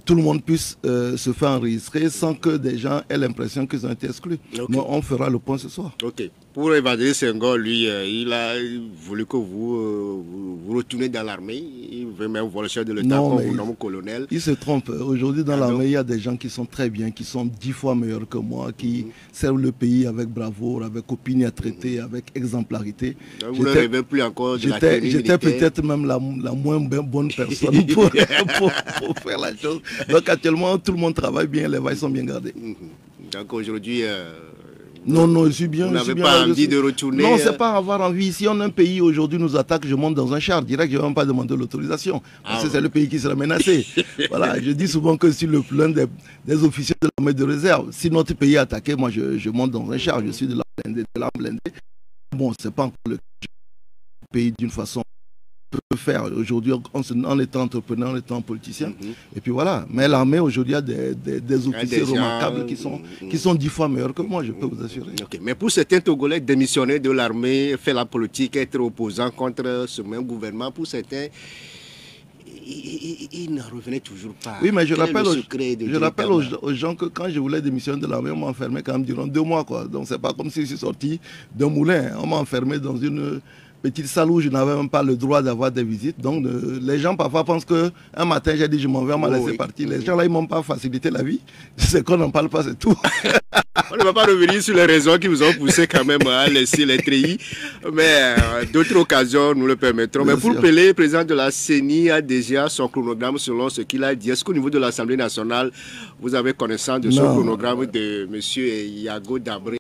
tout le monde puisse se faire enregistrer sans que des gens aient l'impression qu'ils ont été exclus. Mais on fera le point ce soir. Ok. Pour Évadé Senghor, lui, il a voulu que vous retournez dans l'armée. Il veut même voir le chef de l'État comme vous nomme colonel. Il se trompe. Aujourd'hui, dans l'armée, il y a des gens qui sont très bien, qui sont 10 fois meilleurs que moi, qui servent le pays avec bravoure, avec opiniâtreté, avec exemplarité. Donc, vous ne rêvez plus encore de la tenue militaire. J'étais peut-être même la moins bonne personne pour faire la chose. Donc actuellement, tout le monde travaille bien, les vailles sont bien gardées. Donc aujourd'hui... Non, je suis bien. Vous n'avez pas envie de retourner? Non, c'est pas avoir envie. Si un pays aujourd'hui nous attaque, je monte dans un char direct, je ne vais même pas demander l'autorisation. Parce que c'est le pays qui sera menacé. Voilà, je dis souvent que sur le plan des officiers de l'armée de réserve, si notre pays est attaqué, moi je monte dans un char, je suis de l'arme blindée. Bon, c'est pas encore le pays d'une façon peut faire aujourd'hui en étant entrepreneur, en étant politicien. Et puis voilà. Mais l'armée aujourd'hui a des officiers remarquables qui sont 10 fois meilleurs que moi, je peux vous assurer. Mais pour certains Togolais, démissionner de l'armée, faire la politique, être opposant contre ce même gouvernement, pour certains, ils ne revenaient toujours pas. Oui, mais je rappelle aux gens que quand je voulais démissionner de l'armée, on m'a enfermé quand même durant 2 mois. Donc c'est pas comme si je suis sorti d'un moulin. On m'a enfermé dans une petite salle où je n'avais même pas le droit d'avoir des visites. Donc les gens parfois pensent qu'un matin j'ai dit je m'en vais, on m'a laissé partir. Les gens là ils m'ont pas facilité la vie. C'est qu'on n'en parle pas, c'est tout. On ne va pas revenir sur les raisons qui vous ont poussé quand même à laisser les treillis. Mais d'autres occasions nous le permettront. Mais pour Pelé, président de la CENI a déjà son chronogramme selon ce qu'il a dit. Est-ce qu'au niveau de l'Assemblée nationale, vous avez connaissance de ce chronogramme de M. Yago Dabré